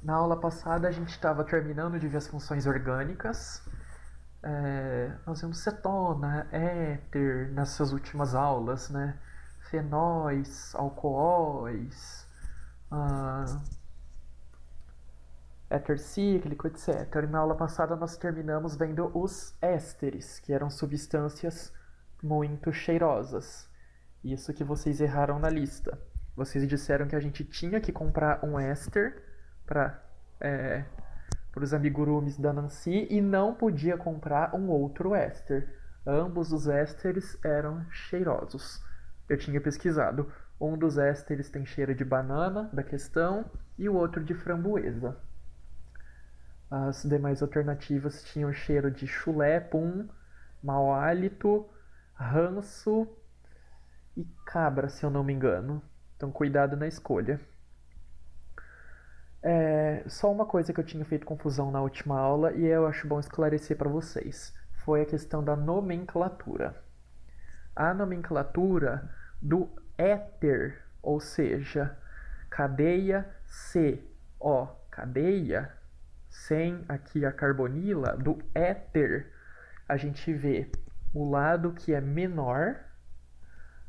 Na aula passada a gente estava terminando de ver as funções orgânicas. Nós vimos cetona, éter nessas últimas aulas, né? Fenóis, alcoóis, ah, éter cíclico, etc. E na aula passada nós terminamos vendo os ésteres, que eram substâncias muito cheirosas. Isso que vocês erraram na lista. Vocês disseram que a gente tinha que comprar um éster para os amigurumis da Nancy e não podia comprar um outro éster. Ambos os ésteres eram cheirosos. Eu tinha pesquisado. Um dos ésteres tem cheiro de banana, da questão, e o outro de framboesa. As demais alternativas tinham cheiro de chulé, pum, mau hálito, ranço e cabra, se eu não me engano. Então cuidado na escolha. Só uma coisa que eu tinha feito confusão na última aula e eu acho bom esclarecer para vocês. Foi a questão da nomenclatura. A nomenclatura do éter, ou seja, cadeia CO, cadeia, sem aqui a carbonila, do éter, a gente vê o lado que é menor,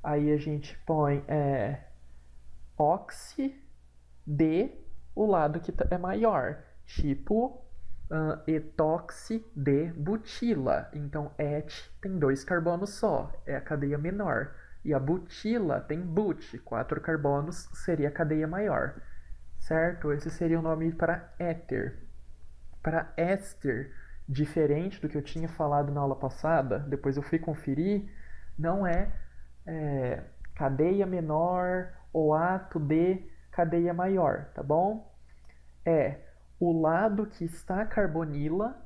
aí a gente põe oxi de o lado que é maior, tipo etoxi de butila. Então, et tem 2 carbonos só, é a cadeia menor. E a butila tem but, 4 carbonos, seria a cadeia maior. Certo? Esse seria o nome para éter. Para éster, diferente do que eu tinha falado na aula passada, depois eu fui conferir, não é cadeia menor ou ato de cadeia maior, tá bom? É o lado que está a carbonila,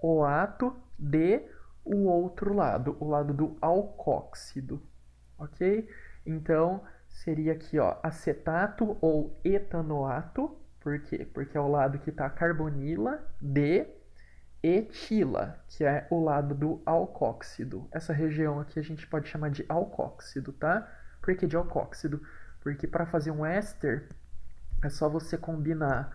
o ato de o outro lado, o lado do alcóxido, ok? Então, seria aqui, ó, acetato ou etanoato, por quê? Porque é o lado que está a carbonila de etila, que é o lado do alcóxido. Essa região aqui a gente pode chamar de alcóxido, tá? Por que de alcóxido? Porque para fazer um éster é só você combinar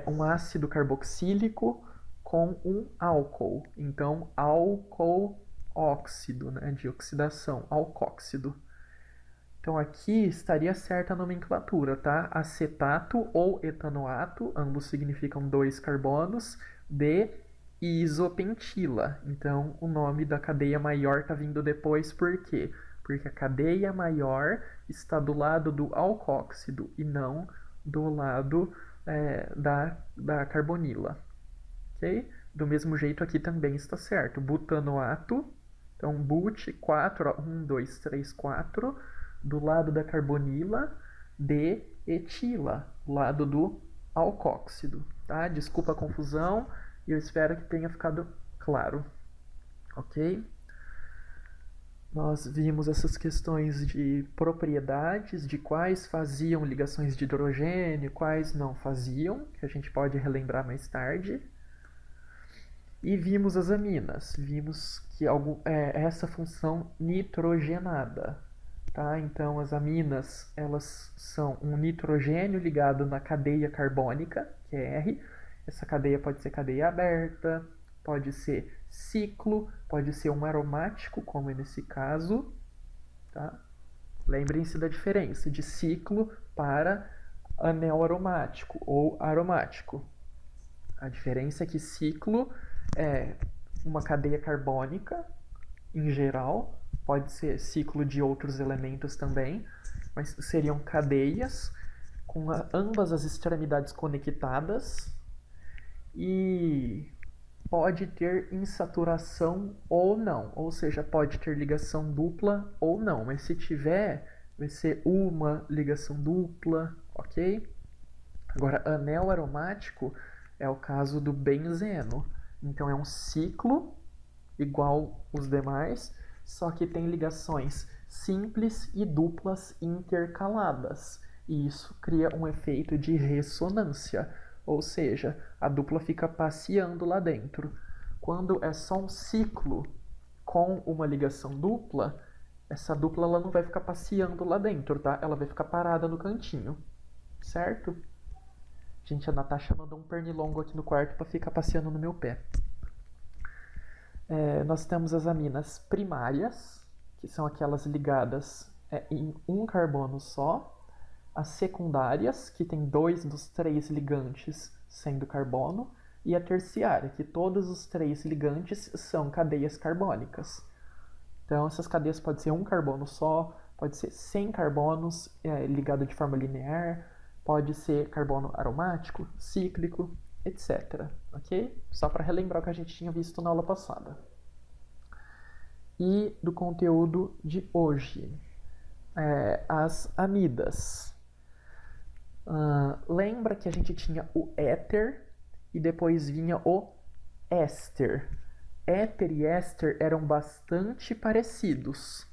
um ácido carboxílico com um álcool. Então, álcool óxido, né, de oxidação, alcóxido. Então aqui estaria certa a nomenclatura, tá? Acetato ou etanoato, ambos significam 2 carbonos, de isopentila. Então o nome da cadeia maior está vindo depois, por quê? Porque a cadeia maior está do lado do alcóxido e não do lado da carbonila. Ok? Do mesmo jeito aqui também está certo. Butanoato, então but 4, 1, 2, 3, 4, do lado da carbonila, de etila, lado do alcóxido. Tá? Desculpa a confusão e eu espero que tenha ficado claro. Ok? Nós vimos essas questões de propriedades, de quais faziam ligações de hidrogênio, quais não faziam, que a gente pode relembrar mais tarde. E vimos as aminas, vimos que essa função nitrogenada. Tá? Então as aminas elas são um nitrogênio ligado na cadeia carbônica, que é R. Essa cadeia pode ser cadeia aberta, pode ser ciclo, pode ser um aromático, como é nesse caso. Tá? Lembrem-se da diferença de ciclo para anel aromático ou aromático. A diferença é que ciclo é uma cadeia carbônica, em geral, pode ser ciclo de outros elementos também, mas seriam cadeias com ambas as extremidades conectadas e pode ter insaturação ou não, ou seja, pode ter ligação dupla ou não, mas se tiver, vai ser uma ligação dupla, ok? Agora, anel aromático é o caso do benzeno, então é um ciclo igual os demais, só que tem ligações simples e duplas intercaladas. E isso cria um efeito de ressonância, ou seja, a dupla fica passeando lá dentro. Quando é só um ciclo com uma ligação dupla, essa dupla ela não vai ficar passeando lá dentro, tá? Ela vai ficar parada no cantinho, certo? Gente, a Natasha mandou um pernilongo aqui no quarto para ficar passeando no meu pé. Nós temos as aminas primárias, que são aquelas ligadas em um carbono só. As secundárias, que tem 2 dos 3 ligantes sendo carbono. E a terciária, que todos os 3 ligantes são cadeias carbônicas. Então, essas cadeias podem ser um carbono só, pode ser 100 carbonos ligado de forma linear, pode ser carbono aromático, cíclico, etc. Ok? Só para relembrar o que a gente tinha visto na aula passada. E do conteúdo de hoje, as amidas. Lembra que a gente tinha o éter e depois vinha o éster. Éter e éster eram bastante parecidos,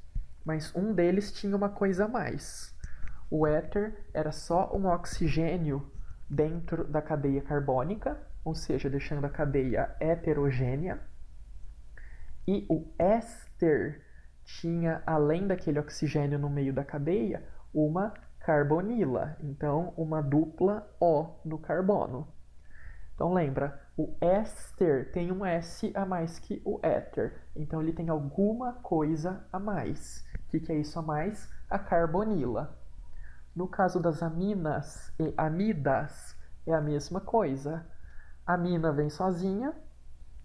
mas um deles tinha uma coisa a mais. O éter era só um oxigênio dentro da cadeia carbônica, ou seja, deixando a cadeia heterogênea. E o éster tinha, além daquele oxigênio no meio da cadeia, uma carbonila, então uma dupla O no carbono. Então lembra, o éster tem um S a mais que o éter, então ele tem alguma coisa a mais. O que é isso a mais? A carbonila. No caso das aminas e amidas, é a mesma coisa. A amina vem sozinha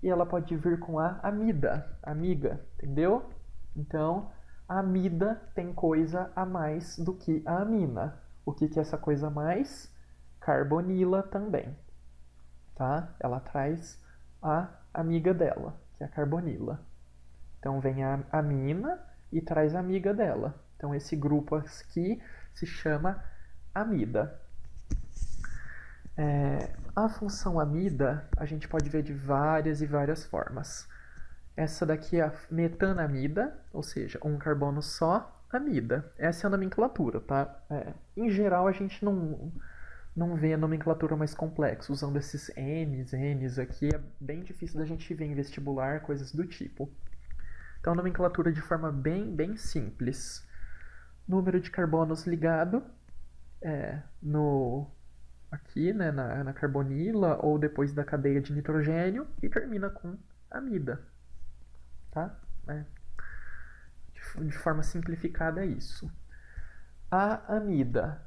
e ela pode vir com a amida, amiga, entendeu? Então, a amida tem coisa a mais do que a amina. O que é essa coisa a mais? Carbonila também. Tá? Ela traz a amiga dela, que é a carbonila. Então vem a amina e traz a amiga dela. Então esse grupo aqui se chama amida. A função amida a gente pode ver de várias e várias formas. Essa daqui é a metanamida, ou seja, um carbono só, amida. Essa é a nomenclatura, tá? Em geral a gente não vê a nomenclatura mais complexa, usando esses N's aqui, é bem difícil da gente ver em vestibular, coisas do tipo. Então, a nomenclatura de forma bem simples. Número de carbonos ligado aqui, né, na carbonila, ou depois da cadeia de nitrogênio, e termina com amida. Tá? De forma simplificada é isso. A amida,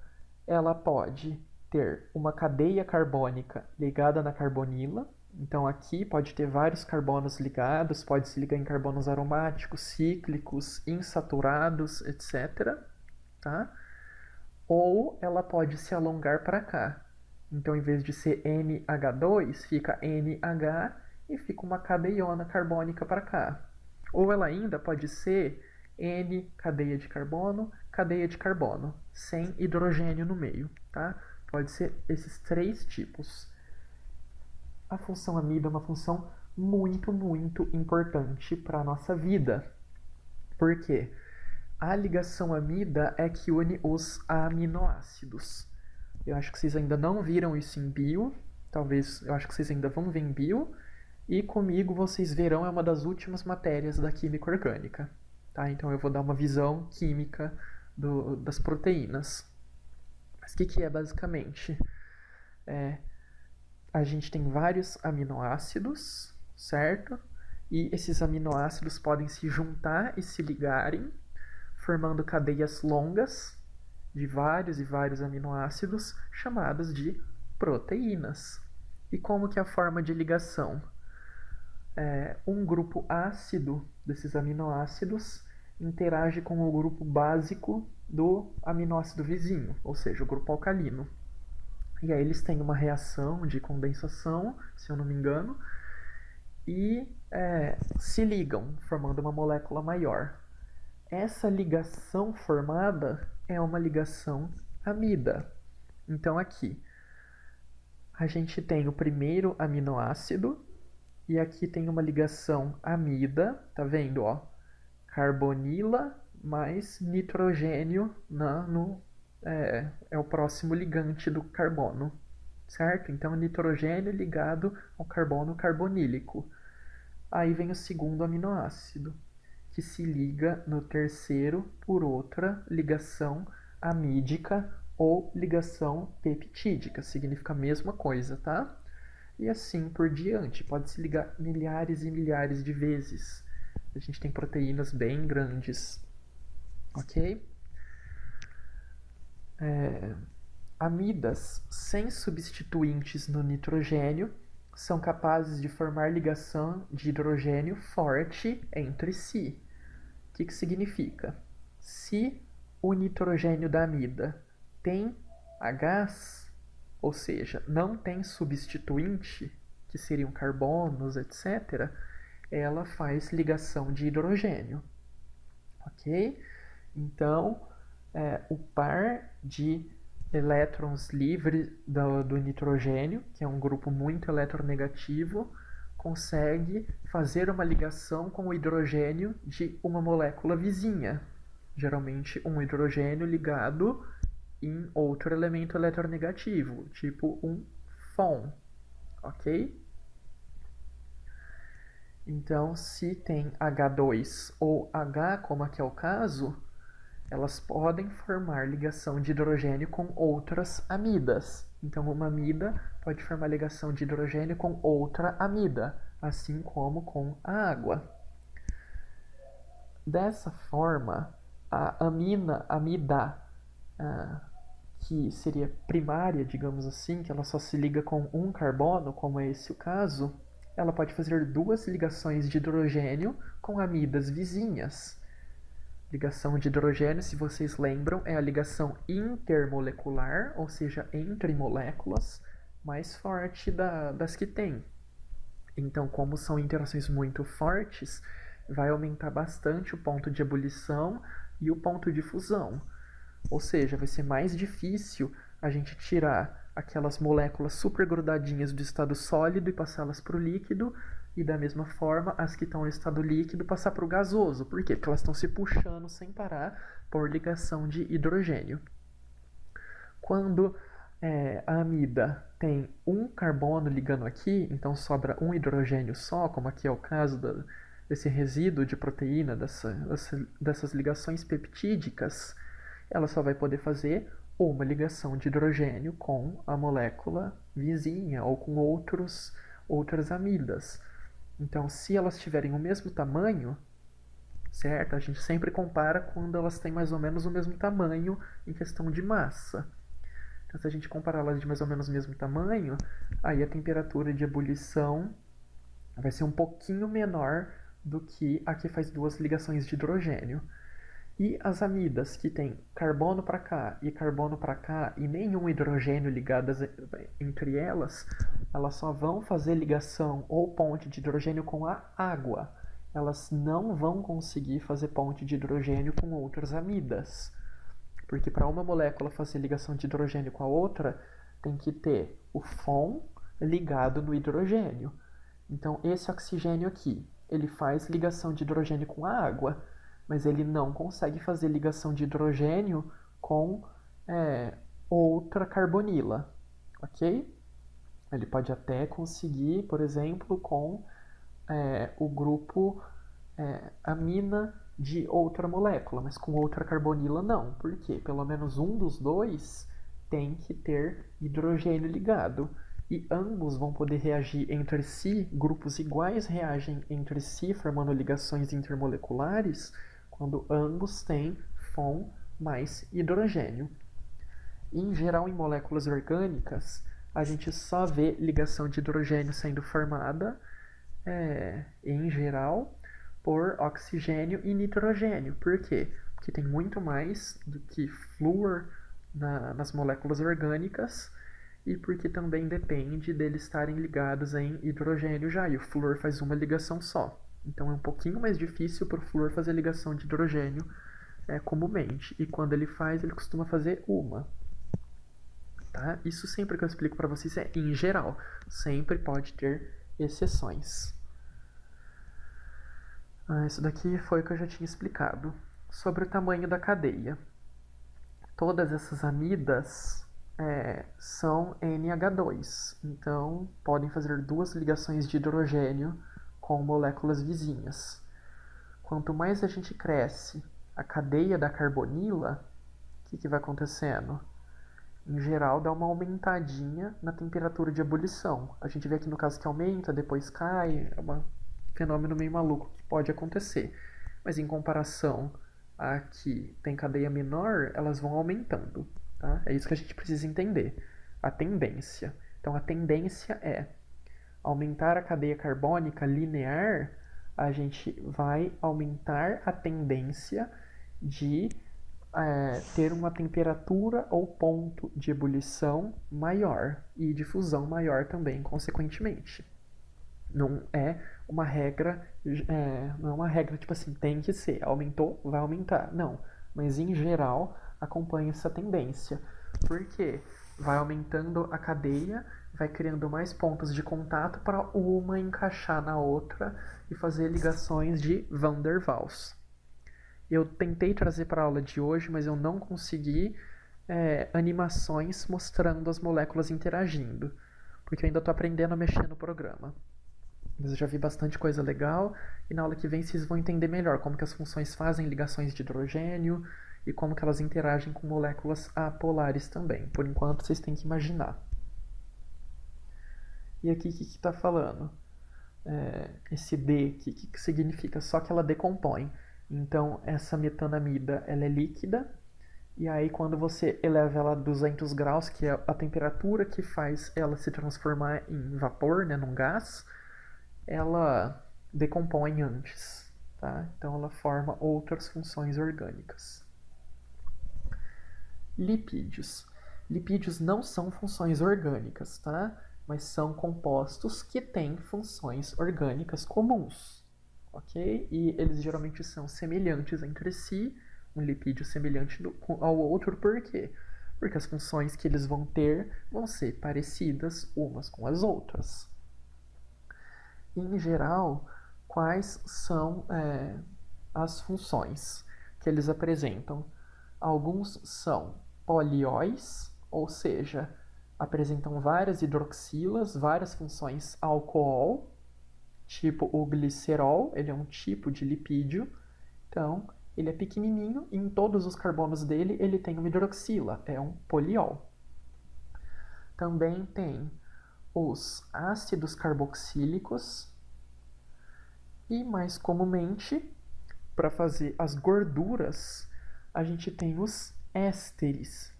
ela pode ter uma cadeia carbônica ligada na carbonila. Então aqui pode ter vários carbonos ligados, pode se ligar em carbonos aromáticos, cíclicos, insaturados, etc. Tá? Ou ela pode se alongar para cá. Então em vez de ser NH2, fica NH e fica uma cadeiona carbônica para cá. Ou ela ainda pode ser N cadeia de carbono, sem hidrogênio no meio, tá? Pode ser esses 3 tipos. A função amida é uma função muito importante para a nossa vida. Por quê? A ligação amida é que une os aminoácidos. Eu acho que vocês ainda não viram isso em bio, eu acho que vocês ainda vão ver em bio, e comigo vocês verão, é uma das últimas matérias da química orgânica. Tá? Então eu vou dar uma visão química das proteínas. Mas o que é basicamente? A gente tem vários aminoácidos, certo? E esses aminoácidos podem se juntar e se ligarem, formando cadeias longas de vários e vários aminoácidos, chamadas de proteínas. E como que é a forma de ligação? Um grupo ácido desses aminoácidos interage com o grupo básico do aminoácido vizinho, ou seja, o grupo alcalino. E aí eles têm uma reação de condensação, se eu não me engano, e se ligam, formando uma molécula maior. Essa ligação formada é uma ligação amida. Então aqui, a gente tem o primeiro aminoácido, e aqui tem uma ligação amida, tá vendo, ó? Carbonila mais nitrogênio é o próximo ligante do carbono, certo? Então, nitrogênio ligado ao carbono carbonílico. Aí vem o segundo aminoácido, que se liga no terceiro por outra ligação amídica ou ligação peptídica, significa a mesma coisa, tá? E assim por diante, pode se ligar milhares e milhares de vezes. A gente tem proteínas bem grandes, ok? Amidas sem substituintes no nitrogênio são capazes de formar ligação de hidrogênio forte entre si. O que significa? Se o nitrogênio da amida tem Hs, ou seja, não tem substituinte, que seriam carbonos, etc., ela faz ligação de hidrogênio, ok? Então, o par de elétrons livres do nitrogênio, que é um grupo muito eletronegativo, consegue fazer uma ligação com o hidrogênio de uma molécula vizinha, geralmente um hidrogênio ligado em outro elemento eletronegativo, tipo um FON, ok? Então, se tem H2 ou H, como aqui é o caso, elas podem formar ligação de hidrogênio com outras amidas. Então, uma amida pode formar ligação de hidrogênio com outra amida, assim como com a água. Dessa forma, a amida, que seria primária, digamos assim, que ela só se liga com um carbono, como é esse o caso, ela pode fazer duas ligações de hidrogênio com amidas vizinhas. Ligação de hidrogênio, se vocês lembram, é a ligação intermolecular, ou seja, entre moléculas, mais forte das que tem. Então, como são interações muito fortes, vai aumentar bastante o ponto de ebulição e o ponto de fusão. Ou seja, vai ser mais difícil a gente tirar aquelas moléculas super grudadinhas do estado sólido e passá-las para o líquido, e da mesma forma as que estão no estado líquido passar para o gasoso. Por quê? Porque elas estão se puxando sem parar por ligação de hidrogênio. Quando a amida tem um carbono ligando aqui, então sobra um hidrogênio só, como aqui é o caso desse resíduo de proteína, dessas ligações peptídicas, ela só vai poder fazer uma ligação de hidrogênio com a molécula vizinha ou com outras amidas. Então, se elas tiverem o mesmo tamanho, certo? A gente sempre compara quando elas têm mais ou menos o mesmo tamanho em questão de massa. Então, se a gente comparar elas de mais ou menos o mesmo tamanho, aí a temperatura de ebulição vai ser um pouquinho menor do que a que faz duas ligações de hidrogênio. E as amidas que tem carbono para cá e carbono para cá e nenhum hidrogênio ligadas entre elas, elas só vão fazer ligação ou ponte de hidrogênio com a água. Elas não vão conseguir fazer ponte de hidrogênio com outras amidas. Porque para uma molécula fazer ligação de hidrogênio com a outra, tem que ter o FON ligado no hidrogênio. Então, esse oxigênio aqui, ele faz ligação de hidrogênio com a água, mas ele não consegue fazer ligação de hidrogênio com outra carbonila, ok? Ele pode até conseguir, por exemplo, com o grupo amina de outra molécula, mas com outra carbonila não. Por quê? Pelo menos um dos dois tem que ter hidrogênio ligado. E ambos vão poder reagir entre si, grupos iguais reagem entre si, formando ligações intermoleculares, quando ambos têm FON mais hidrogênio. Em geral, em moléculas orgânicas, a gente só vê ligação de hidrogênio sendo formada, em geral, por oxigênio e nitrogênio. Por quê? Porque tem muito mais do que flúor nas moléculas orgânicas, e porque também depende deles estarem ligados em hidrogênio já, e o flúor faz uma ligação só. Então é um pouquinho mais difícil para o flúor fazer ligação de hidrogênio comumente, e quando ele faz, ele costuma fazer uma. Tá? Isso sempre que eu explico para vocês é em geral, sempre pode ter exceções. Isso daqui foi o que eu já tinha explicado. Sobre o tamanho da cadeia. Todas essas amidas são NH2, então podem fazer duas ligações de hidrogênio com moléculas vizinhas. Quanto mais a gente cresce a cadeia da carbonila, o que vai acontecendo? em geral, dá uma aumentadinha na temperatura de ebulição. A gente vê aqui no caso que aumenta, depois cai, é um fenômeno meio maluco que pode acontecer. Mas em comparação a que tem cadeia menor, elas vão aumentando. Tá? É isso que a gente precisa entender. A tendência. Então, a tendência é aumentar a cadeia carbônica linear, a gente vai aumentar a tendência de ter uma temperatura ou ponto de ebulição maior e de fusão maior também, consequentemente. Não é uma regra, não é uma regra tipo assim, tem que ser, aumentou, vai aumentar. Não, mas em geral acompanha essa tendência. Por quê? Vai aumentando a cadeia, vai criando mais pontos de contato para uma encaixar na outra e fazer ligações de Van der Waals. Eu tentei trazer para a aula de hoje, mas eu não consegui animações mostrando as moléculas interagindo, porque eu ainda estou aprendendo a mexer no programa. Mas eu já vi bastante coisa legal, e na aula que vem vocês vão entender melhor como que as funções fazem ligações de hidrogênio e como que elas interagem com moléculas apolares também. Por enquanto, vocês têm que imaginar. E aqui, o que está falando? Esse D, o que significa? Só que ela decompõe. Então, essa metanamida, ela é líquida, e aí quando você eleva ela a 200 graus, que é a temperatura que faz ela se transformar em vapor, né, num gás, ela decompõe antes, tá? Então ela forma outras funções orgânicas. Lipídios. Lipídios não são funções orgânicas, tá? Mas são compostos que têm funções orgânicas comuns, ok? E eles geralmente são semelhantes entre si, um lipídio semelhante ao outro, por quê? Porque as funções que eles vão ter vão ser parecidas umas com as outras. Em geral, quais são as funções que eles apresentam? Alguns são polióis, ou seja, apresentam várias hidroxilas, várias funções alcool, tipo o glicerol, ele é um tipo de lipídio, então ele é pequenininho e em todos os carbonos dele ele tem uma hidroxila, é um poliol. Também tem os ácidos carboxílicos e, mais comumente, para fazer as gorduras, a gente tem os ésteres,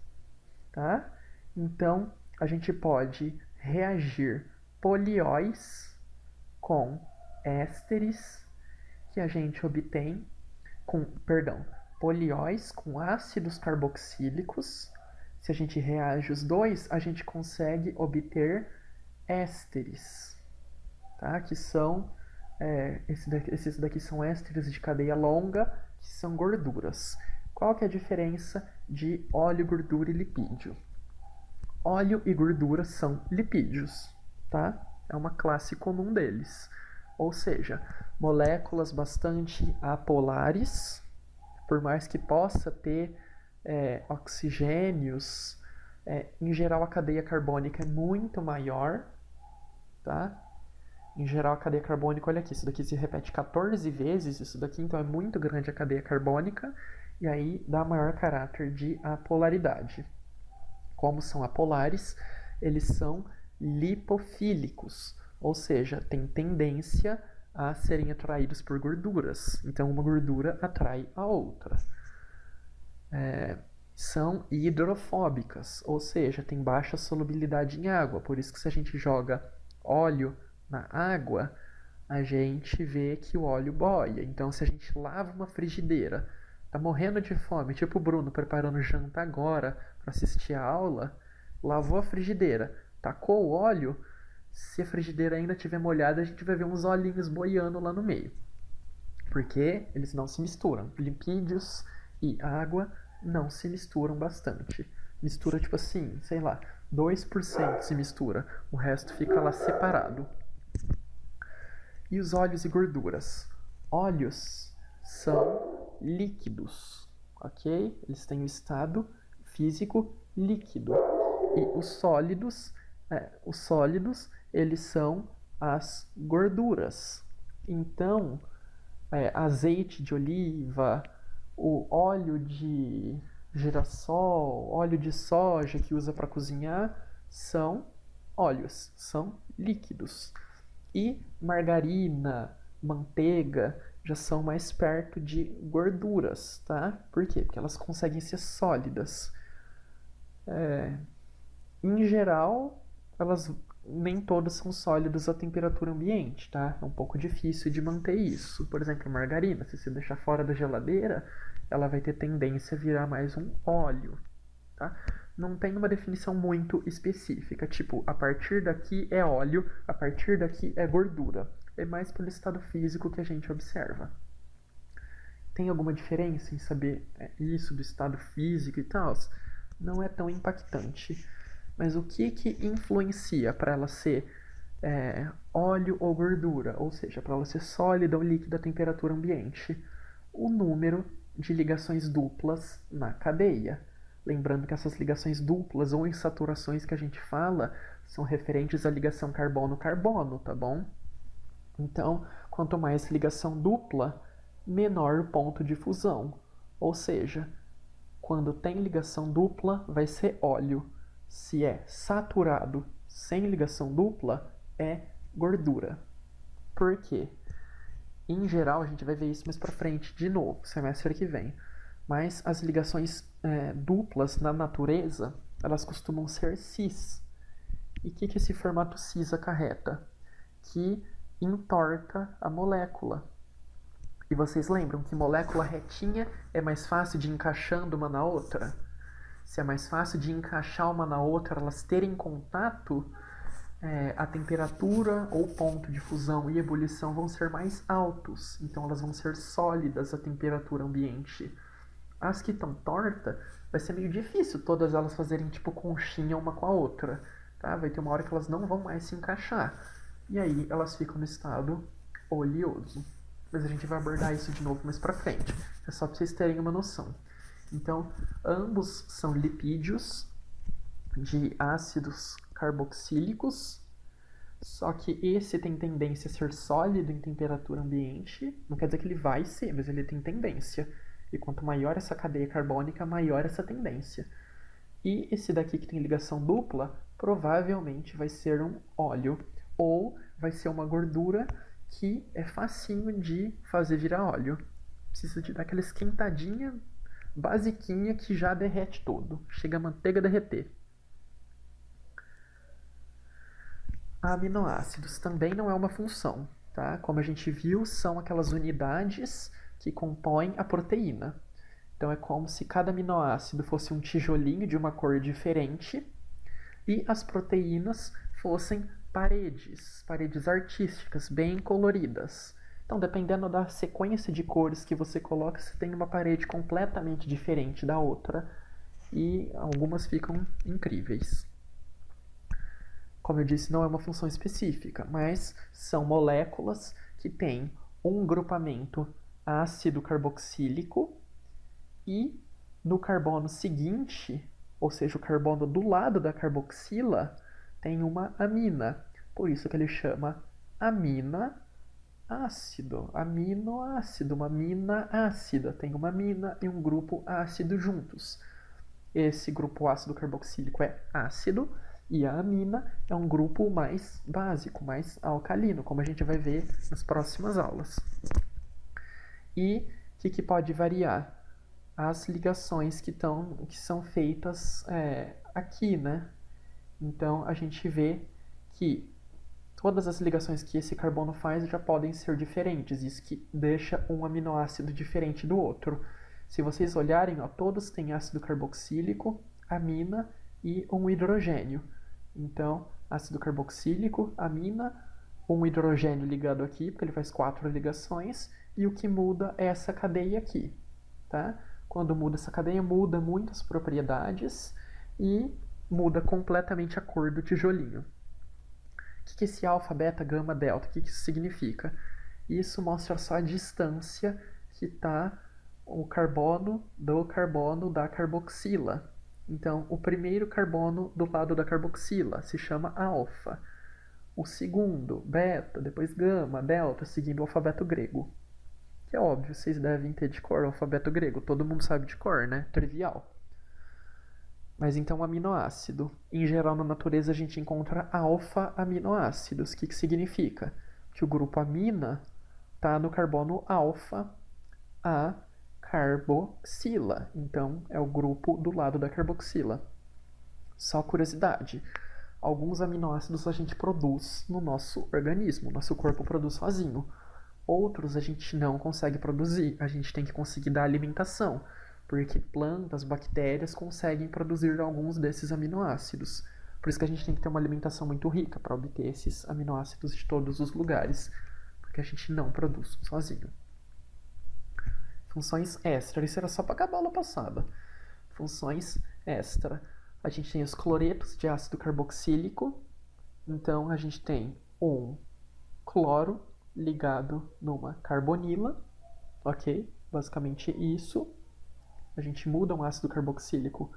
tá? Então, a gente pode reagir polióis com ésteres que a gente obtém polióis com ácidos carboxílicos. Se a gente reage os dois, a gente consegue obter ésteres, tá? Que são esses daqui são ésteres de cadeia longa, que são gorduras. Qual que é a diferença de óleo, gordura e lipídio? Óleo e gordura são lipídios, tá? É uma classe comum deles. Ou seja, moléculas bastante apolares, por mais que possa ter oxigênios, em geral a cadeia carbônica é muito maior, tá? Em geral a cadeia carbônica, olha aqui, isso daqui se repete 14 vezes, isso daqui então é muito grande a cadeia carbônica, e aí dá maior caráter de apolaridade. Como são apolares, eles são lipofílicos, ou seja, têm tendência a serem atraídos por gorduras. Então, uma gordura atrai a outra. São hidrofóbicas, ou seja, tem baixa solubilidade em água. Por isso que se a gente joga óleo na água, a gente vê que o óleo boia. Então, se a gente lava uma frigideira, tá morrendo de fome, tipo o Bruno preparando janta agora para assistir a aula, lavou a frigideira, tacou o óleo, se a frigideira ainda estiver molhada, a gente vai ver uns olhinhos boiando lá no meio. Porque eles não se misturam. Lipídios e água não se misturam bastante. Mistura tipo assim, sei lá, 2% se mistura, o resto fica lá separado. E os óleos e gorduras? Óleos são líquidos, ok? Eles têm o estado físico líquido. E os sólidos, eles são as gorduras. Então, azeite de oliva, o óleo de Girassol, óleo de soja que usa para cozinhar são óleos, são líquidos. E margarina, manteiga já são mais perto de gorduras, tá? Por quê? Porque elas conseguem ser sólidas. Em geral, elas nem todas são sólidas à temperatura ambiente, tá? É um pouco difícil de manter isso. Por exemplo, a margarina, se você deixar fora da geladeira, ela vai ter tendência a virar mais um óleo, tá? Não tem uma definição muito específica, tipo, a partir daqui é óleo, a partir daqui é gordura. É mais pelo estado físico que a gente observa. Tem alguma diferença em saber isso do estado físico e tal? Não é tão impactante. Mas o que influencia para ela ser óleo ou gordura? Ou seja, para ela ser sólida ou líquida à temperatura ambiente? O número de ligações duplas na cadeia. Lembrando que essas ligações duplas ou insaturações que a gente fala são referentes à ligação carbono-carbono, tá bom? Então, quanto mais ligação dupla, menor o ponto de fusão. Ou seja, quando tem ligação dupla, vai ser óleo. Se é saturado sem ligação dupla, é gordura. Por quê? Em geral, a gente vai ver isso mais pra frente de novo, semestre que vem. Mas as ligações duplas na natureza, elas costumam ser cis. E o que esse formato cis acarreta? Que entorta a molécula. E vocês lembram que molécula retinha é mais fácil de ir encaixando uma na outra? Se é mais fácil de encaixar uma na outra, elas terem contato, a temperatura ou ponto de fusão e ebulição vão ser mais altos. Então elas vão ser sólidas à temperatura ambiente. As que estão tortas, vai ser meio difícil todas elas fazerem tipo conchinha uma com a outra. Tá? Vai ter uma hora que elas não vão mais se encaixar. E aí elas ficam no estado oleoso. Mas a gente vai abordar isso de novo mais pra frente. É só pra vocês terem uma noção. Então, ambos são lipídios de ácidos carboxílicos, só que esse tem tendência a ser sólido em temperatura ambiente. Não quer dizer que ele vai ser, mas ele tem tendência. E quanto maior essa cadeia carbônica, maior essa tendência. E esse daqui que tem ligação dupla, provavelmente vai ser um óleo. Ou vai ser uma gordura que é facinho de fazer virar óleo. Precisa de dar aquela esquentadinha basiquinha que já derrete todo. Chega a manteiga a derreter. Aminoácidos também não é uma função, tá? Como a gente viu, são aquelas unidades que compõem a proteína. Então é como se cada aminoácido fosse um tijolinho de uma cor diferente e as proteínas fossem paredes artísticas, bem coloridas. Então, dependendo da sequência de cores que você coloca, você tem uma parede completamente diferente da outra e algumas ficam incríveis. Como eu disse, não é uma função específica, mas são moléculas que têm um grupamento ácido carboxílico e no carbono seguinte, ou seja, o carbono do lado da carboxila, tem uma amina. Por isso que ele chama aminoácido, uma amina ácida. Tem uma amina e um grupo ácido juntos. Esse grupo ácido carboxílico é ácido e a amina é um grupo mais básico, mais alcalino, como a gente vai ver nas próximas aulas. E o que pode variar? As ligações que são feitas aqui, né? Então a gente vê que todas as ligações que esse carbono faz já podem ser diferentes, isso que deixa um aminoácido diferente do outro. Se vocês olharem, ó, todos têm ácido carboxílico, amina e um hidrogênio. Então, ácido carboxílico, amina, um hidrogênio ligado aqui, porque ele faz 4 ligações, e o que muda é essa cadeia aqui, tá? Quando muda essa cadeia, muda muitas propriedades e muda completamente a cor do tijolinho. O que esse alfa, beta, gama, delta, o que isso significa? Isso mostra só a distância que está o carbono da carboxila. Então, o primeiro carbono do lado da carboxila se chama alfa. O segundo, beta, depois gama, delta, seguindo o alfabeto grego. Que é óbvio, vocês devem ter de cor o alfabeto grego. Todo mundo sabe de cor, né? Trivial. Mas então, aminoácido. Em geral, na natureza, a gente encontra alfa-aminoácidos. O que significa? Que o grupo amina está no carbono alfa, a carboxila. Então, é o grupo do lado da carboxila. Só curiosidade. Alguns aminoácidos a gente produz no nosso organismo, nosso corpo produz sozinho. Outros a gente não consegue produzir, a gente tem que conseguir dar alimentação, porque plantas, bactérias conseguem produzir alguns desses aminoácidos. Por isso que a gente tem que ter uma alimentação muito rica para obter esses aminoácidos de todos os lugares, porque a gente não produz sozinho. Funções extra, isso era só para acabar a aula passada. Funções extra. A gente tem os cloretos de ácido carboxílico. Então, a gente tem um cloro ligado numa carbonila, ok? Basicamente isso. A gente muda um ácido carboxílico,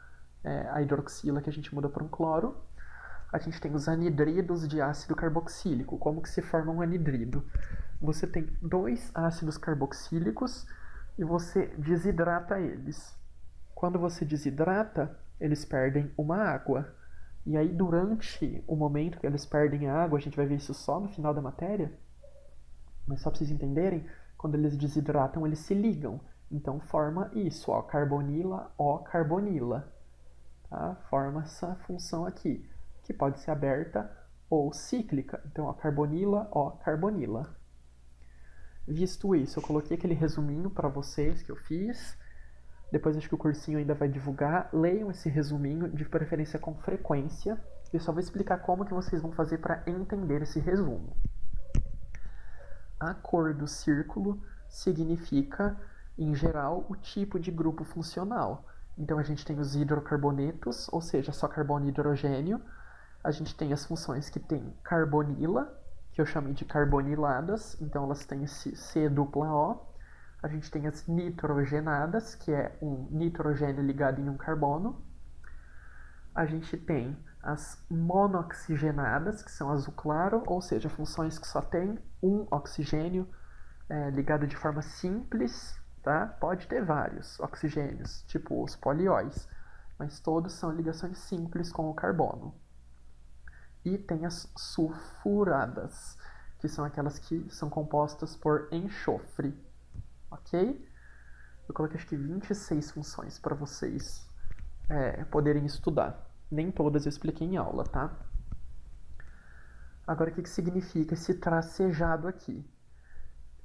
a hidroxila, que a gente muda para um cloro. A gente tem os anidridos de ácido carboxílico. Como que se forma um anidrido? Você tem dois ácidos carboxílicos e você desidrata eles. Quando você desidrata, eles perdem uma água. E aí, durante o momento que eles perdem a água, a gente vai ver isso só no final da matéria, mas só para vocês entenderem, quando eles desidratam, eles se ligam. Então, forma isso, ó, carbonila, O carbonila. Tá? Forma essa função aqui, que pode ser aberta ou cíclica. Então, ó, carbonila, O carbonila. Visto isso, eu coloquei aquele resuminho para vocês que eu fiz. Depois acho que o cursinho ainda vai divulgar. Leiam esse resuminho, de preferência com frequência. Eu só vou explicar como que vocês vão fazer para entender esse resumo. A cor do círculo significa, em geral, o tipo de grupo funcional. Então a gente tem os hidrocarbonetos, ou seja, só carbono e hidrogênio. A gente tem as funções que tem carbonila, que eu chamei de carboniladas, então elas têm esse C dupla O. A gente tem as nitrogenadas, que é um nitrogênio ligado em um carbono. A gente tem as monoxigenadas, que são azul claro, ou seja, funções que só tem um oxigênio ligado de forma simples, tá? Pode ter vários oxigênios, tipo os polióis, mas todos são ligações simples com o carbono. E tem as sulfuradas, que são aquelas que são compostas por enxofre. Ok? Eu coloquei acho que 26 funções para vocês poderem estudar. Nem todas eu expliquei em aula, tá? Agora, o que significa esse tracejado aqui?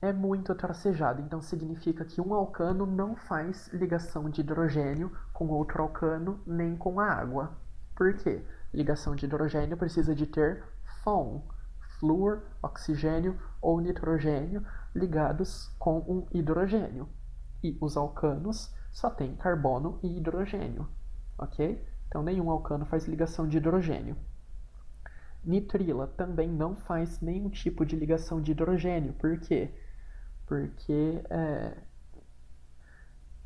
É muito tracejado, então significa que um alcano não faz ligação de hidrogênio com outro alcano, nem com a água. Por quê? Ligação de hidrogênio precisa de ter FON, flúor, oxigênio ou nitrogênio ligados com um hidrogênio. E os alcanos só têm carbono e hidrogênio, ok? Então nenhum alcano faz ligação de hidrogênio. Nitrila também não faz nenhum tipo de ligação de hidrogênio. Por quê? Porque,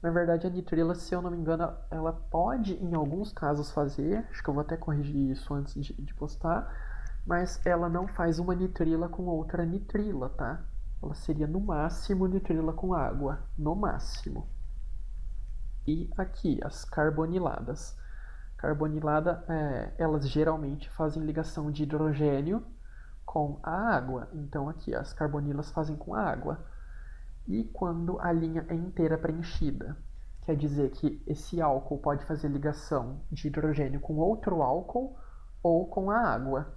na verdade, a nitrila, se eu não me engano, ela pode, em alguns casos, fazer. Acho que eu vou até corrigir isso antes de postar. Mas ela não faz uma nitrila com outra nitrila, tá? Ela seria, no máximo, nitrila com água. No máximo. E aqui, as carboniladas. Carbonilada, elas geralmente fazem ligação de hidrogênio com a água. Então, aqui, as carbonilas fazem com a água. E quando a linha é inteira preenchida? Quer dizer que esse álcool pode fazer ligação de hidrogênio com outro álcool ou com a água.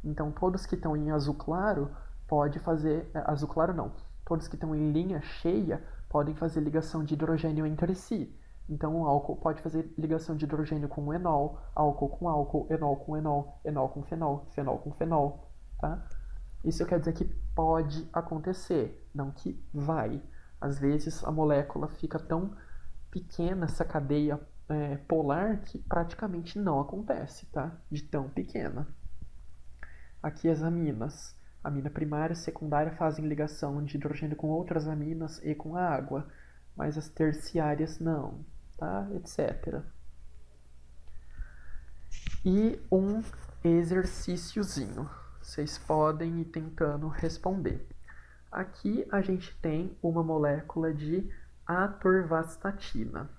Então, todos que estão em azul claro pode fazer... azul claro não. Todos que estão em linha cheia podem fazer ligação de hidrogênio entre si. Então, o álcool pode fazer ligação de hidrogênio com enol, álcool com álcool, enol com enol, enol com fenol, fenol com fenol, tá? Isso quer dizer que pode acontecer, não que vai. Às vezes, a molécula fica tão pequena, essa cadeia polar, que praticamente não acontece, tá? De tão pequena. Aqui as aminas. A amina primária e secundária fazem ligação de hidrogênio com outras aminas e com a água, mas as terciárias não, tá? Etc. E um exercíciozinho. Vocês podem ir tentando responder. Aqui a gente tem uma molécula de atorvastatina.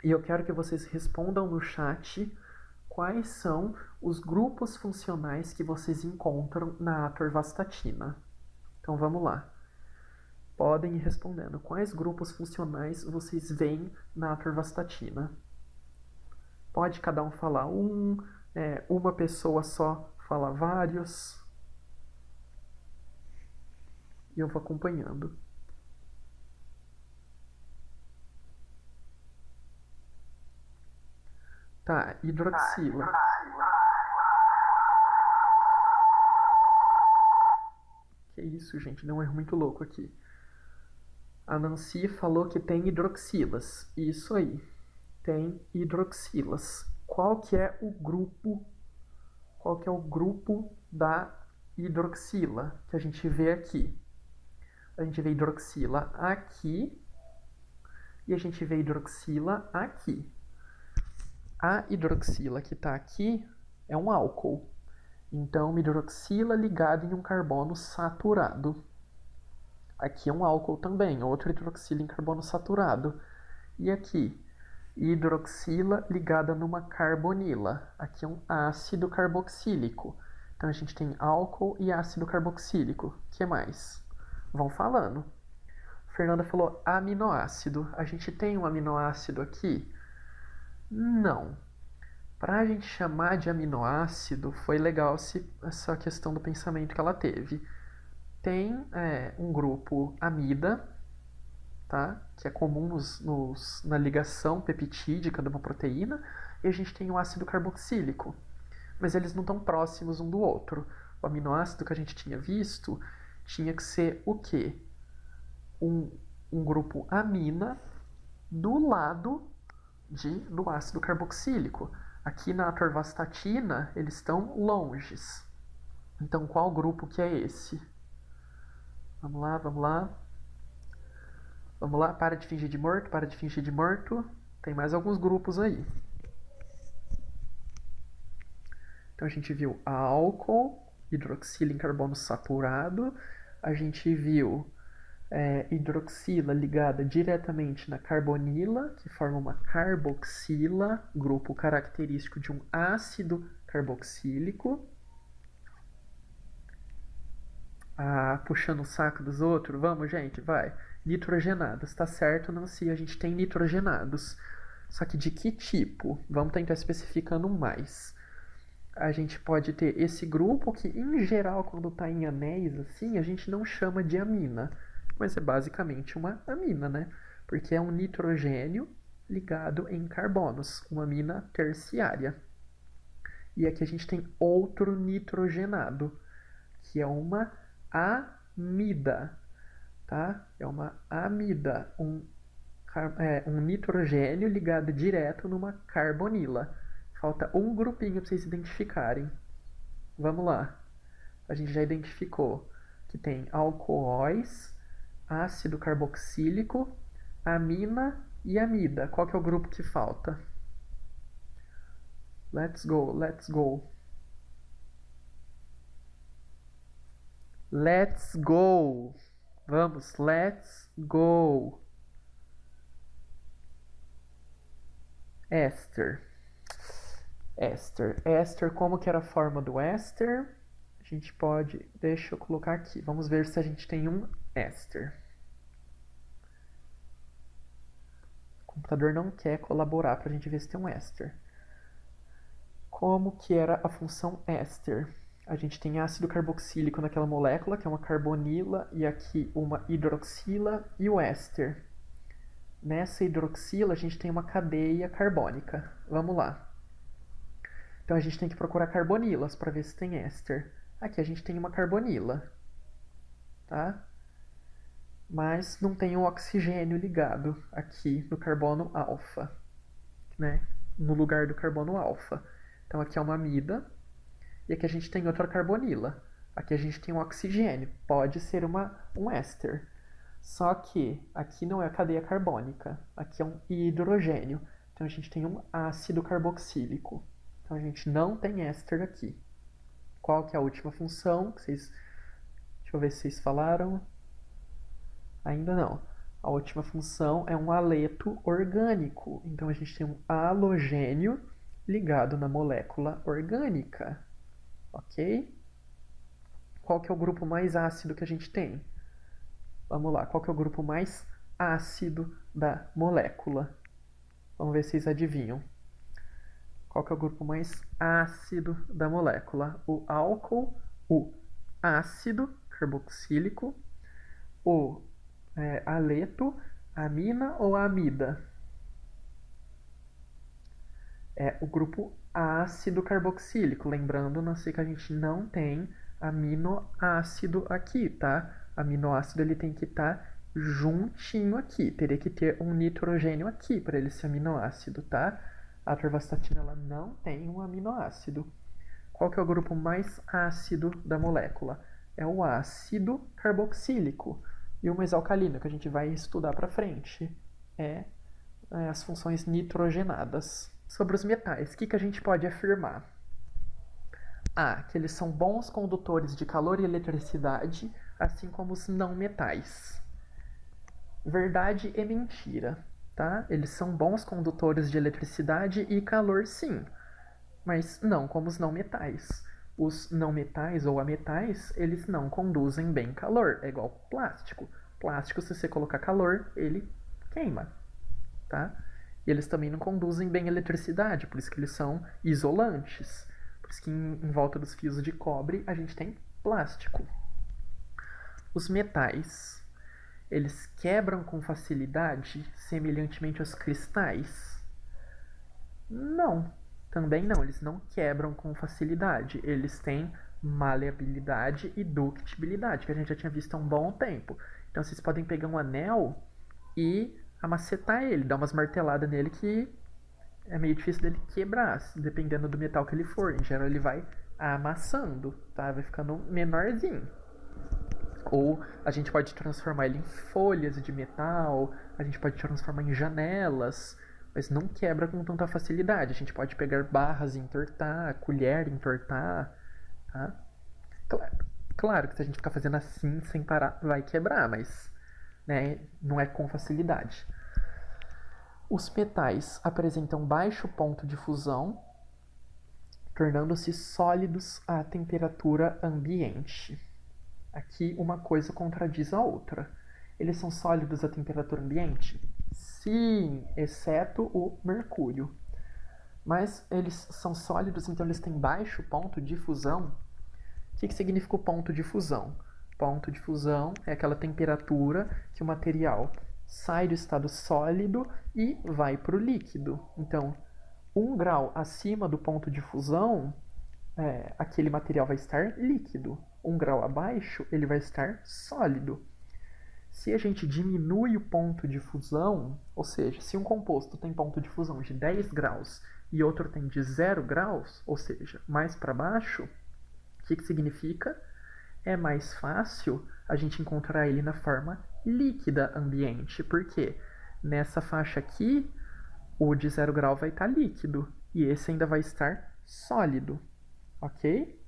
E eu quero que vocês respondam no chat quais são os grupos funcionais que vocês encontram na atorvastatina. Então vamos lá. Podem ir respondendo. Quais grupos funcionais vocês veem na atorvastatina? Pode cada um falar uma pessoa só fala vários. E eu vou acompanhando. Tá, hidroxila. Que isso, gente, deu um erro muito louco aqui. A Nancy falou que tem hidroxilas. Isso aí, tem hidroxilas. Qual que é o grupo da hidroxila que a gente vê aqui? A gente vê hidroxila aqui e a gente vê hidroxila aqui. A hidroxila que está aqui é um álcool. Então, uma hidroxila ligada em um carbono saturado. Aqui é um álcool também, outra hidroxila em carbono saturado. E aqui, hidroxila ligada numa carbonila. Aqui é um ácido carboxílico. Então, a gente tem álcool e ácido carboxílico. O que mais? Vão falando. Fernanda falou aminoácido. A gente tem um aminoácido aqui? Não. Para a gente chamar de aminoácido, foi legal essa questão do pensamento que ela teve. Tem um grupo amida, tá? Que é comum na ligação peptídica de uma proteína, e a gente tem o ácido carboxílico. Mas eles não estão próximos um do outro. O aminoácido que a gente tinha visto tinha que ser o quê? Um grupo amina do lado do ácido carboxílico. Aqui na atorvastatina, eles estão longes. Então, qual grupo que é esse? Vamos lá, vamos lá. Vamos lá, para de fingir de morto, para de fingir de morto. Tem mais alguns grupos aí. Então, a gente viu álcool, hidroxila em carbono saturado. A gente viu hidroxila ligada diretamente na carbonila, que forma uma carboxila, grupo característico de um ácido carboxílico. Puxando o saco dos outros, vamos, gente, vai. Nitrogenados, tá certo, Nancy? A gente tem nitrogenados. Só que de que tipo? Vamos tentar especificando mais. A gente pode ter esse grupo que, em geral, quando está em anéis assim, a gente não chama de amina. Mas é basicamente uma amina, né? Porque é um nitrogênio ligado em carbonos, uma amina terciária. E aqui a gente tem outro nitrogenado, que é uma amida, tá? É uma amida, um nitrogênio ligado direto numa carbonila. Falta um grupinho para vocês identificarem. Vamos lá. A gente já identificou que tem alcoóis, ácido carboxílico, amina e amida. Qual que é o grupo que falta? Let's go, let's go. Let's go. Vamos, let's go. Éster. Éster, como que era a forma do éster? A gente pode... Deixa eu colocar aqui. Vamos ver se a gente tem um éster. O computador não quer colaborar para a gente ver se tem um éster. Como que era a função éster? A gente tem ácido carboxílico naquela molécula, que é uma carbonila, e aqui uma hidroxila e o éster. Nessa hidroxila, a gente tem uma cadeia carbônica. Vamos lá. Então, a gente tem que procurar carbonilas para ver se tem éster. Aqui a gente tem uma carbonila, tá? Mas não tem o oxigênio ligado aqui no carbono alfa, né? No lugar do carbono alfa. Então, aqui é uma amida. E aqui a gente tem outra carbonila. Aqui a gente tem um oxigênio. Pode ser um éster. Só que aqui não é a cadeia carbônica. Aqui é um hidrogênio. Então a gente tem um ácido carboxílico. Então a gente não tem éster aqui. Qual que é a última função? Deixa eu ver se vocês falaram. Ainda não. A última função é um haleto orgânico. Então a gente tem um halogênio ligado na molécula orgânica. Ok? Qual que é o grupo mais ácido que a gente tem? Vamos lá, qual que é o grupo mais ácido da molécula? Vamos ver se vocês adivinham. Qual que é o grupo mais ácido da molécula? O álcool, o ácido carboxílico, o aleto, amina ou amida? É o grupo ácido carboxílico. Lembrando, não sei que a gente não tem aminoácido aqui, tá? Aminoácido ele tem que estar juntinho aqui. Teria que ter um nitrogênio aqui para ele ser aminoácido, tá? A atorvastatina ela não tem um aminoácido. Qual que é o grupo mais ácido da molécula? É o ácido carboxílico. E o mais alcalino, que a gente vai estudar para frente, é as funções nitrogenadas. Sobre os metais, o que a gente pode afirmar? A, que eles são bons condutores de calor e eletricidade, assim como os não metais. Verdade e mentira, tá? Eles são bons condutores de eletricidade e calor, sim, mas não como os não metais. Os não metais ou ametais, eles não conduzem bem calor, é igual plástico. Plástico, se você colocar calor, ele queima, tá? E eles também não conduzem bem eletricidade, por isso que eles são isolantes. Por isso que em volta dos fios de cobre a gente tem plástico. Os metais, eles quebram com facilidade, semelhantemente aos cristais? Não, também não. Eles não quebram com facilidade. Eles têm maleabilidade e ductibilidade, que a gente já tinha visto há um bom tempo. Então vocês podem pegar um anel e amacetar ele, dar umas marteladas nele que é meio difícil dele quebrar, dependendo do metal que ele for. Em geral ele vai amassando, tá? Vai ficando menorzinho. Ou a gente pode transformar ele em folhas de metal, a gente pode transformar em janelas, mas não quebra com tanta facilidade. A gente pode pegar barras e entortar, colher e entortar, tá? Claro que se a gente ficar fazendo assim sem parar, vai quebrar, mas né, não é com facilidade. Os metais apresentam baixo ponto de fusão, tornando-se sólidos à temperatura ambiente. Aqui uma coisa contradiz a outra. Eles são sólidos à temperatura ambiente? Sim, exceto o mercúrio. Mas eles são sólidos, então eles têm baixo ponto de fusão. O que significa o ponto de fusão? Ponto de fusão é aquela temperatura que o material sai do estado sólido e vai para o líquido. Então, 1 grau acima do ponto de fusão, aquele material vai estar líquido. 1 grau abaixo, ele vai estar sólido. Se a gente diminui o ponto de fusão, ou seja, se um composto tem ponto de fusão de 10 graus e outro tem de 0 graus, ou seja, mais para baixo, o que significa? É mais fácil a gente encontrar ele na forma líquida ambiente. Por quê? Nessa faixa aqui, o de 0 grau vai estar líquido e esse ainda vai estar sólido, ok?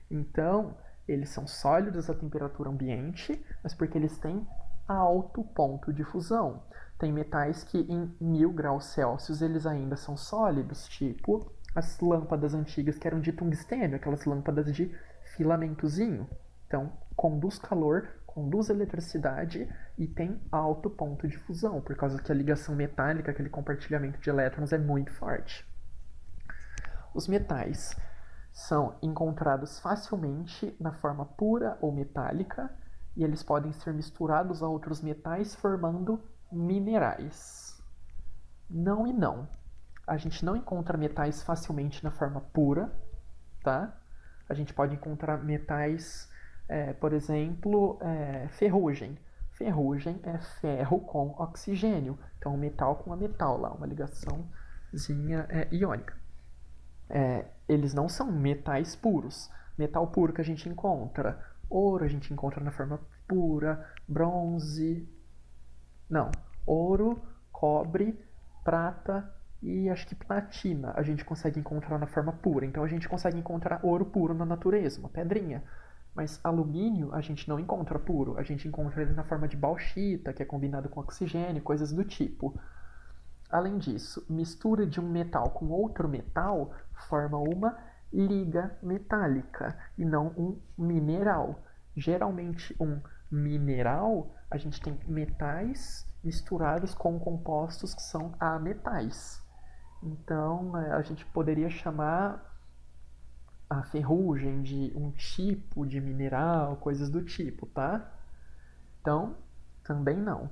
Então, eles são sólidos à temperatura ambiente, mas porque eles têm alto ponto de fusão. Tem metais que em 1000 graus Celsius eles ainda são sólidos, tipo as lâmpadas antigas que eram de tungstênio, aquelas lâmpadas de filamentozinho. Então, conduz calor, conduz eletricidade e tem alto ponto de fusão, por causa que a ligação metálica, aquele compartilhamento de elétrons é muito forte. Os metais são encontrados facilmente na forma pura ou metálica e eles podem ser misturados a outros metais formando minerais. Não e não. A gente não encontra metais facilmente na forma pura, tá? A gente pode encontrar metais, por exemplo, ferrugem. Ferrugem é ferro com oxigênio. Então, metal com a metal lá, uma ligaçãozinha iônica. Eles não são metais puros. Metal puro que a gente encontra, ouro a gente encontra na forma pura, bronze, não, ouro, cobre, prata e acho que platina a gente consegue encontrar na forma pura. Então a gente consegue encontrar ouro puro na natureza, uma pedrinha. Mas alumínio a gente não encontra puro, a gente encontra ele na forma de bauxita, que é combinado com oxigênio, coisas do tipo. Além disso, mistura de um metal com outro metal forma uma liga metálica e não um mineral. Geralmente, um mineral, a gente tem metais misturados com compostos que são ametais. Então, a gente poderia chamar a ferrugem de um tipo de mineral, coisas do tipo, tá? Então, também não.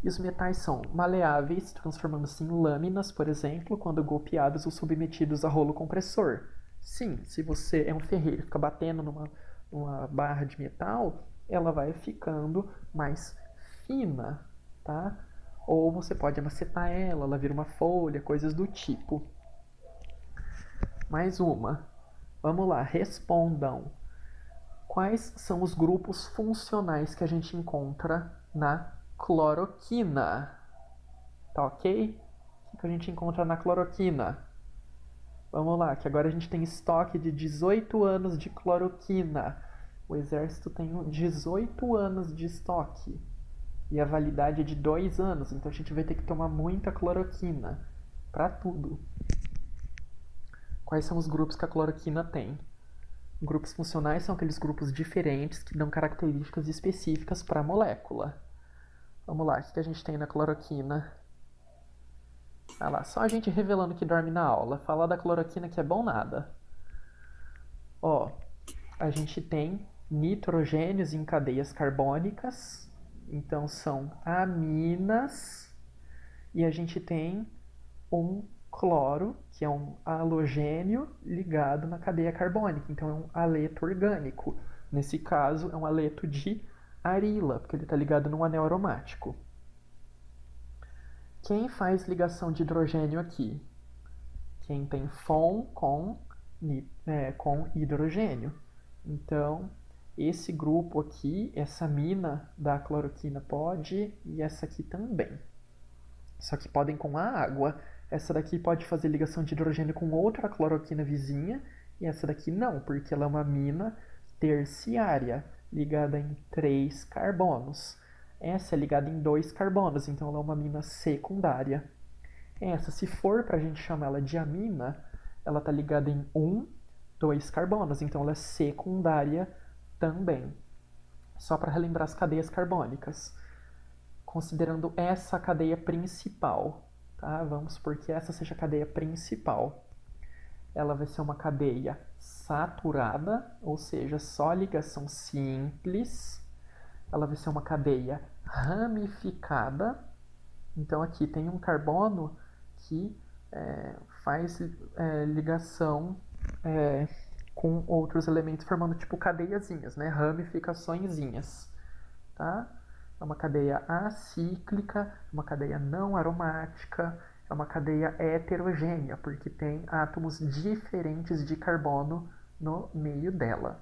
E os metais são maleáveis, transformando-se em lâminas, por exemplo, quando golpeados ou submetidos a rolo compressor. Sim, se você é um ferreiro e fica batendo numa barra de metal, ela vai ficando mais fina, tá? Ou você pode amacetar ela vira uma folha, coisas do tipo. Mais uma. Vamos lá, respondam. Quais são os grupos funcionais que a gente encontra na cloroquina? Tá ok? O que a gente encontra na cloroquina? Vamos lá, que agora a gente tem estoque de 18 anos de cloroquina. O exército tem 18 anos de estoque. E a validade é de 2 anos, então a gente vai ter que tomar muita cloroquina para tudo. Quais são os grupos que a cloroquina tem? Grupos funcionais são aqueles grupos diferentes que dão características específicas para a molécula. Vamos lá, o que a gente tem na cloroquina? Ah lá, só a gente revelando que dorme na aula. Falar da cloroquina que é bom nada. Ó, a gente tem nitrogênios em cadeias carbônicas, então são aminas, e a gente tem um cloro, que é um halogênio ligado na cadeia carbônica, então é um aleto orgânico. Nesse caso, é um aleto de arila, porque ele está ligado num anel aromático. Quem faz ligação de hidrogênio aqui? Quem tem FON com hidrogênio. Então, esse grupo aqui, essa amina da cloroquina pode, e essa aqui também. Só que podem com a água. Essa daqui pode fazer ligação de hidrogênio com outra cloroquina vizinha, e essa daqui não, porque ela é uma amina terciária, ligada em 3 carbonos. Essa é ligada em 2 carbonos, então ela é uma amina secundária. Essa, se for para a gente chamar ela de amina, ela está ligada em 2 carbonos, então ela é secundária também. Só para relembrar as cadeias carbônicas. Considerando essa cadeia principal, tá? Vamos supor que essa seja a cadeia principal. Ela vai ser uma cadeia saturada, ou seja, só ligação simples. Ela vai ser uma cadeia ramificada. Então aqui tem um carbono que faz ligação com outros elementos formando tipo cadeiazinhas, né? Ramificaçõezinhas, tá? É uma cadeia acíclica, uma cadeia não aromática, é uma cadeia heterogênea, porque tem átomos diferentes de carbono no meio dela.